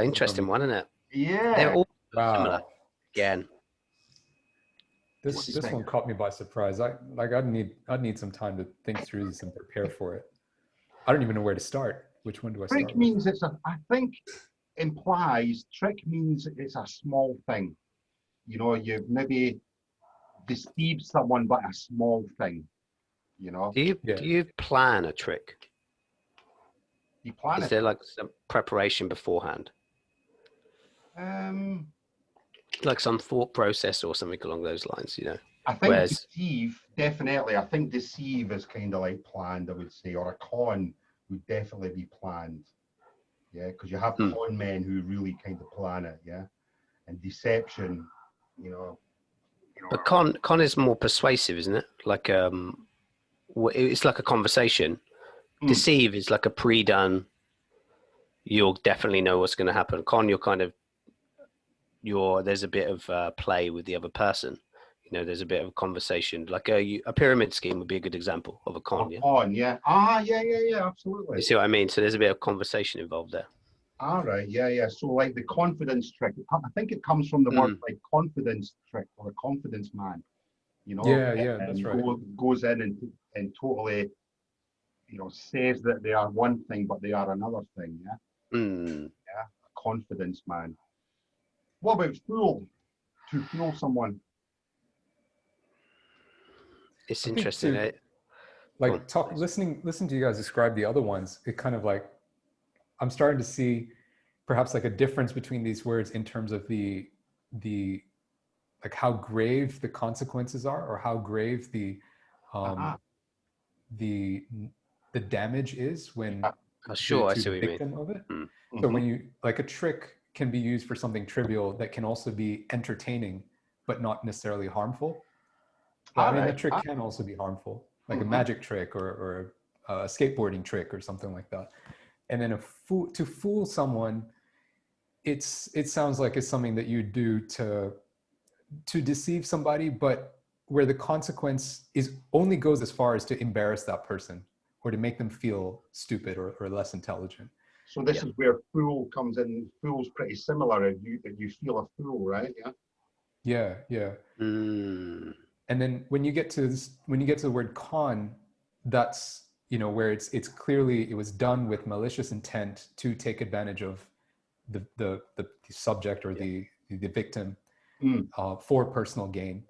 Interesting one, isn't it? Yeah. They're all similar. Again. This one caught me by surprise. I'd need some time to think through this and prepare for it. I don't even know where to start. Which one do I start? Trick means I think implies trick means it's a small thing. You know, you've maybe deceived someone, but a small thing. You know. Do you plan a trick? You plan Is there like some preparation beforehand? Like some thought process or something along those lines, you know? I think deceive, definitely. I think deceive is kind of like planned, I would say, or a con would definitely be planned. Yeah, because you have con men who really kind of plan it, yeah? And deception, you know. But con is more persuasive, isn't it? Like it's like a conversation. Deceive is like a pre-done, you'll definitely know what's going to happen. Con, there's a bit of play with the other person. You know, there's a bit of a conversation, like a pyramid scheme would be a good example of a con. Yeah. On, yeah. Ah, yeah, absolutely. You see what I mean? So there's a bit of conversation involved there. All right, yeah. So like the confidence trick, I think it comes from the word like confidence trick or a confidence man, you know. Yeah, that's right. Goes in and totally, you know, says that they are one thing, but they are another thing, yeah. Yeah, a confidence man. What about fool? To fool someone. It's interesting. Listening to you guys describe the other ones, it kind of like, I'm starting to see perhaps like a difference between these words in terms of the like how grave the consequences are, or how grave the damage is when I see what the you victim of it. So when you, like, a trick can be used for something trivial that can also be entertaining but not necessarily harmful. I mean, a trick can also be harmful, like a magic trick or a skateboarding trick or something like that. And then to fool someone, it sounds like it's something that you do to deceive somebody, but where the consequence only goes as far as to embarrass that person or to make them feel stupid or less intelligent. So this is where fool comes in. Fool's pretty similar. If you feel a fool, right? Yeah. Yeah. And then when you get to the word con, that's, you know, where it's clearly, it was done with malicious intent to take advantage of the subject or the victim for personal gain.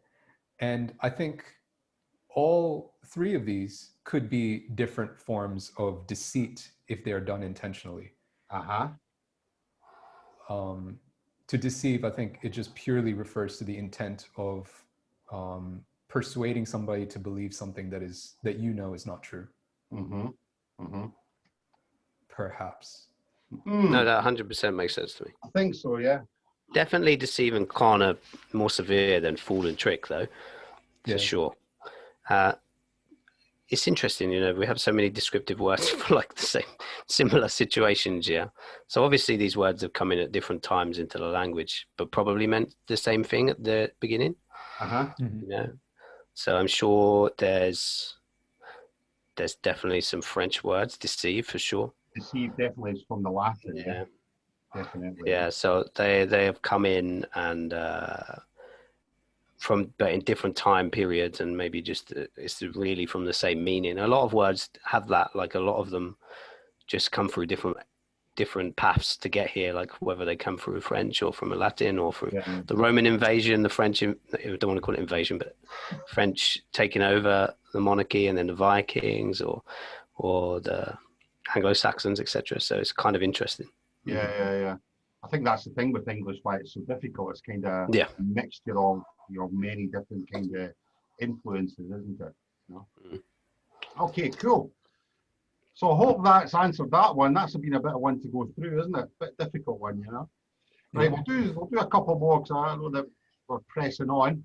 And I think all three of these could be different forms of deceit if they are done intentionally. To deceive, I think it just purely refers to the intent of persuading somebody to believe something that you know is not true. Perhaps. No, that 100% makes sense to me. I think so, yeah. Definitely deceive and con are more severe than fool and trick, though, for sure. It's interesting, you know, we have so many descriptive words for like the same similar situations, yeah. So obviously these words have come in at different times into the language, but probably meant the same thing at the beginning. You know, so I'm sure there's definitely some French words, deceive for sure. Deceive definitely is from the Latin. Yeah. Definitely. Yeah, so they have come in and but in different time periods, and maybe just it's really from the same meaning. A lot of words have that, like a lot of them just come through different paths to get here, like whether they come through French or from a Latin or through the Roman invasion, the French, I don't want to call it invasion, but French taking over the monarchy, and then the Vikings or the Anglo-Saxons, etc. So it's kind of interesting. Yeah. I think that's the thing with English, why it's so difficult. It's kind of a mixture of, you know, many different kind of influences, isn't it? You know? Okay, cool. So I hope that's answered that one. That's been a bit of one to go through, isn't it? A bit difficult one, you know. Right, we'll do a couple more, because I know that we're pressing on.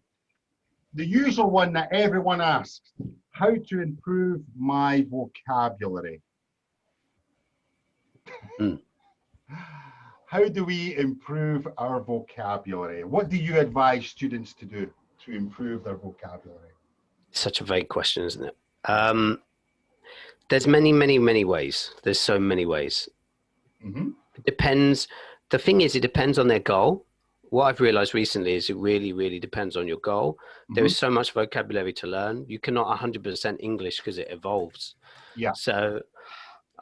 The usual one that everyone asks: how to improve my vocabulary? How do we improve our vocabulary? What do you advise students to do to improve their vocabulary? Such a vague question, isn't it? There's many ways. There's so many ways. It depends. The thing is, it depends on their goal. What I've realized recently is it really depends on your goal. There is so much vocabulary to learn. You cannot 100% English because it evolves. Yeah. So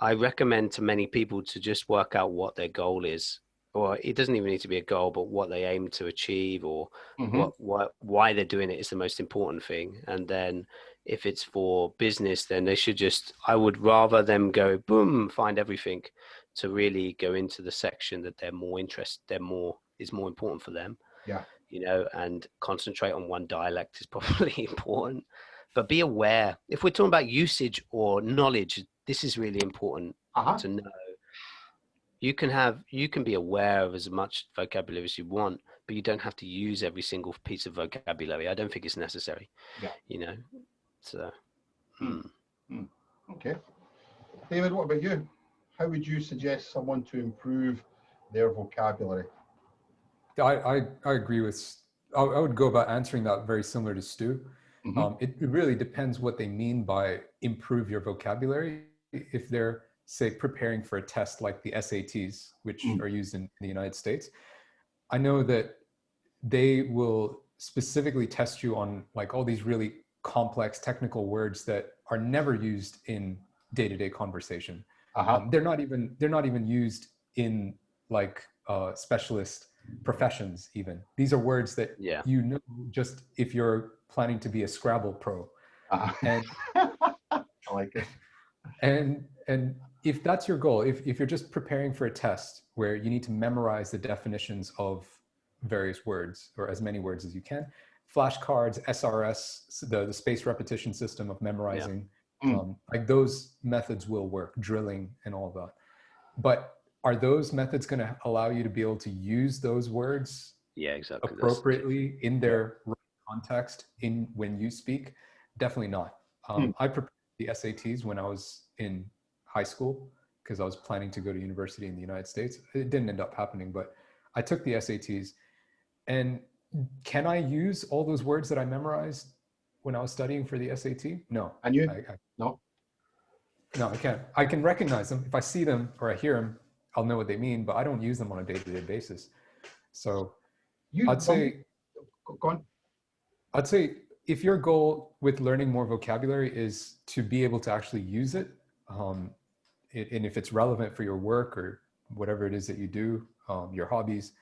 I recommend to many people to just work out what their goal is, or it doesn't even need to be a goal, but what they aim to achieve, or why they're doing it is the most important thing. And then if it's for business, then they should I would rather them go boom, find everything, to really go into the section that they're more interested, is more important for them. Yeah. You know, and concentrate on one dialect is probably important. But be aware, if we're talking about usage or knowledge, this is really important to know. You can be aware of as much vocabulary as you want, but you don't have to use every single piece of vocabulary. I don't think it's necessary. Yeah. You know, so. Okay. David, what about you? How would you suggest someone to improve their vocabulary? I agree with I would go about answering that very similar to Stu. Mhm. It really depends what they mean by improve your vocabulary. If they're, say, preparing for a test like the SATs, which Mm. are used in the United States, I know that they will specifically test you on like all these really complex technical words that are never used in day-to-day conversation. Uh-huh. They're not even used in like specialist professions even. These are words that Yeah. you know just if you're planning to be a Scrabble pro. Uh-huh. And I like it. and if that's your goal, if you're just preparing for a test where you need to memorize the definitions of various words or as many words as you can, flashcards, SRS, the space repetition system of Yeah. memorizing, Mm. like those methods will work, drilling and all that. But are those methods going to allow you to be able to use those words Yeah, exactly. appropriately in Yeah. their right context in when you speak? Definitely not. Mm. I prepared the SATs when I was in high school because I was planning to go to university in the United States. It didn't end up happening, but I took the SATs. And can I use all those words that I memorized when I was studying for the SAT? No, And you? I No? no, I can't. I can recognize them. If I see them or I hear them, I'll know what they mean, but I don't use them on a day-to-day basis. So You I'd say go on. I'd say if your goal with learning more vocabulary is to be able to actually use it, and if it's relevant for your work or whatever it is that you do, your hobbies,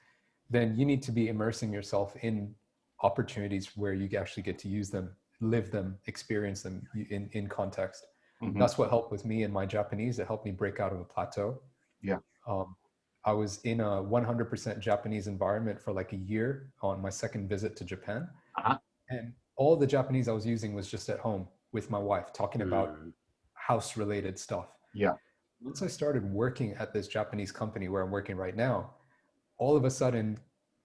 then you need to be immersing yourself in opportunities where you actually get to use them, live them, experience them in context. Mhm. That's what helped with me in my Japanese. It helped me break out of a plateau. Yeah. I was in a 100% Japanese environment for like a year on my second visit to Japan. Uh-huh. And all the Japanese I was using was just at home with my wife, talking about Mm. house related stuff. Yeah. Once I started working at this Japanese company where I'm working right now, all of a sudden,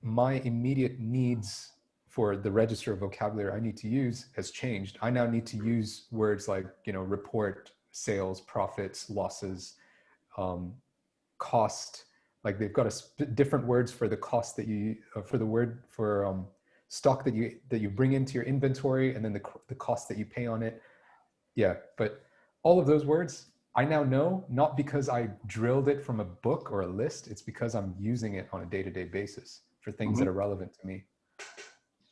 my immediate needs for the register of vocabulary I need to use has changed. I now need to use words like, report, sales, profits, losses, cost. Like they've got different words for the cost that you, for the word for stock that you bring into your inventory, and then the cost that you pay on it. Yeah, but all of those words I now know, not because I drilled it from a book or a list. It's because I'm using it on a day-to-day basis for things that are relevant to me.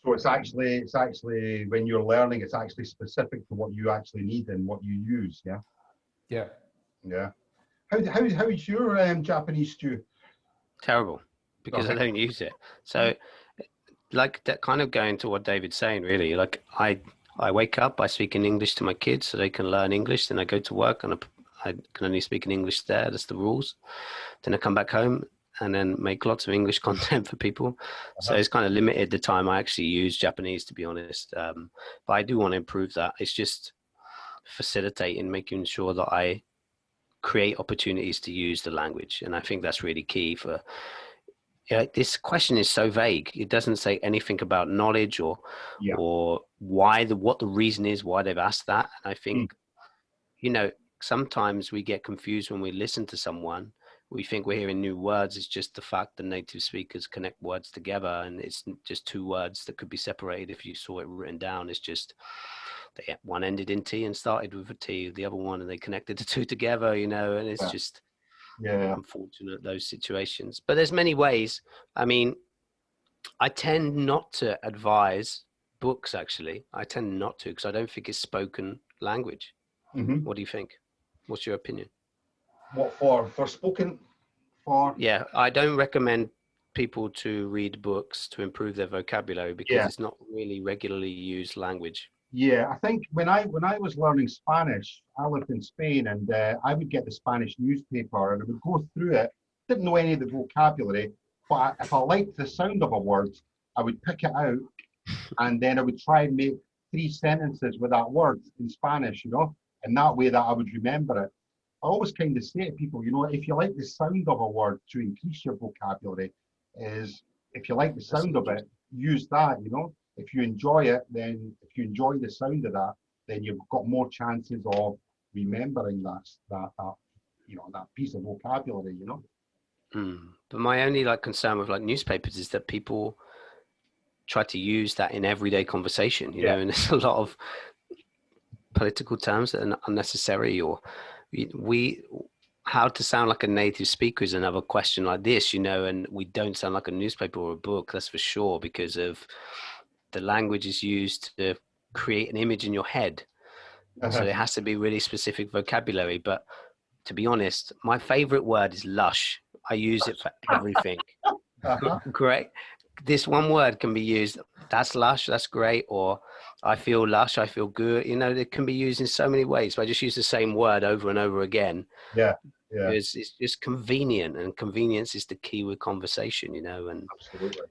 So it's actually when you're learning, it's actually specific to what you actually need and what you use. Yeah. Yeah. Yeah. How's your Japanese, Stu? Terrible, because I Okay. don't use it. So, like that, kind of going to what David's saying, really. Like I wake up, I speak in English to my kids so they can learn English. Then I go to work and I can only speak in English there. That's the rules. Then I come back home and then make lots of English content for people. So Uh-huh. it's kind of limited the time I actually use Japanese, to be honest. But I do want to improve that. It's just facilitating, making sure that I create opportunities to use the language. And I think that's really key for, this question is so vague. It doesn't say anything about knowledge or Yeah. what the reason is why they've asked that. And I Mm. think, sometimes we get confused when we listen to someone. We think we're hearing new words. It's just the fact that native speakers connect words together, and it's just two words that could be separated if you saw it written down. It's just one ended in T and started with a T, the other one, and they connected the two together, and it's Yeah. just Yeah. unfortunate, those situations. But there's many ways. I mean, I tend not to advise books, actually. I tend not to, because I don't think it's spoken language. Mm-hmm. What do you think? What's your opinion? What for spoken? For Yeah, I don't recommend people to read books to improve their vocabulary because yeah. it's not really regularly used language. Yeah, I think when I was learning Spanish, I lived in Spain, and I would get the Spanish newspaper, and I would go through it. Didn't know any of the vocabulary, but if I liked the sound of a word, I would pick it out, and then I would try and make 3 sentences with that word in Spanish, and that way that I would remember it. I always kind of say to people, if you like the sound of a word to increase your vocabulary, is if you like the That's sound of it, use that, If you enjoy it, then if you enjoy the sound of that, then you've got more chances of remembering that piece of vocabulary. But my only concern with newspapers is that people try to use that in everyday conversation, you Yeah. know, and there's a lot of political terms that are unnecessary, or how to sound like a native speaker is another question like this, you know, and we don't sound like a newspaper or a book, that's for sure, because of the language is used to create an image in your head. So it has to be really specific vocabulary. But to be honest, my favorite word is lush. I use it for everything. Great. This one word can be used. That's lush. That's great. Or I feel lush. I feel good. You know, it can be used in so many ways. But I just use the same word over and over again. Yeah. Because it's just convenient, and convenience is the key with conversation, you know. And Absolutely.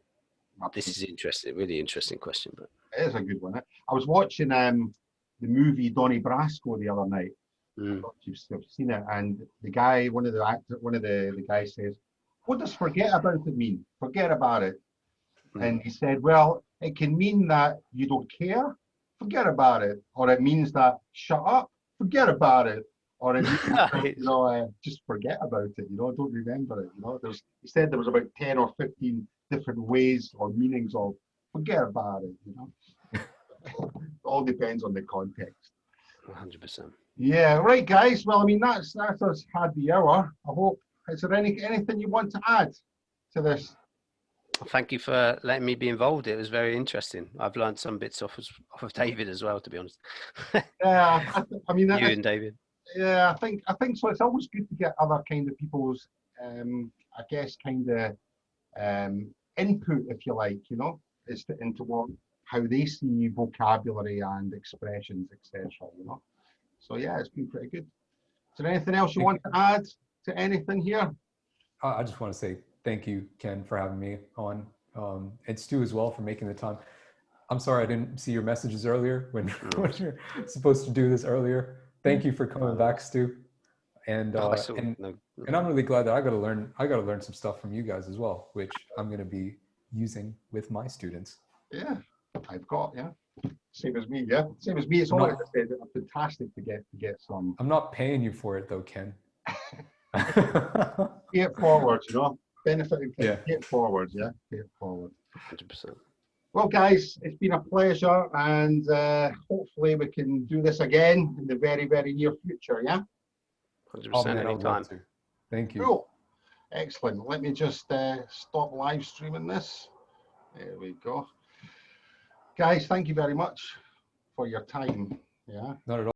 this is interesting, really interesting question. But it is a good one. I was watching the movie Donnie Brasco the other night. I don't know if you've seen it, and the guy, one of the guys says, "What does forget about it mean? Forget about it." And he said, "Well, it can mean that you don't care, forget about it, or it means that shut up, forget about it, or it means that, you know, just forget about it. You know, don't remember it. You know, he said there was about 10 or 15 different ways or meanings of forget about it. You know, it all depends on the context." 100%. Yeah, right, guys. Well, I mean, that's us had the hour. I hope. Is there anything you want to add to this? Thank you for letting me be involved. It was very interesting. I've learned some bits off of David as well, to be honest. Yeah, I mean, you and David. Yeah, I think so. It's always good to get other kind of people's, I guess, kind of input, if you like, you know, into how they see vocabulary and expressions, etc. You know. So yeah, it's been pretty good. Is there anything else you want to add to anything here? I just want to say thank you, Ken, for having me on, and Stu as well for making the time. I'm sorry I didn't see your messages earlier when you're supposed to do this earlier. Thank you for coming back, Stu. And and I'm really glad that I got to learn some stuff from you guys as well, which I'm going to be using with my students. Yeah, I've got, yeah. Same as me, yeah. Same as me. It's always fantastic to get some. I'm not paying you for it though, Ken. Pay it forward, you know. Benefiting from pay it forward, yeah. Pay it forward. 100%. Well, guys, it's been a pleasure, and hopefully we can do this again in the very, very near future, yeah? 100% anytime. Thank you. Cool. Excellent. Let me just stop live streaming this. There we go. Guys, thank you very much for your time. Yeah. Not at all.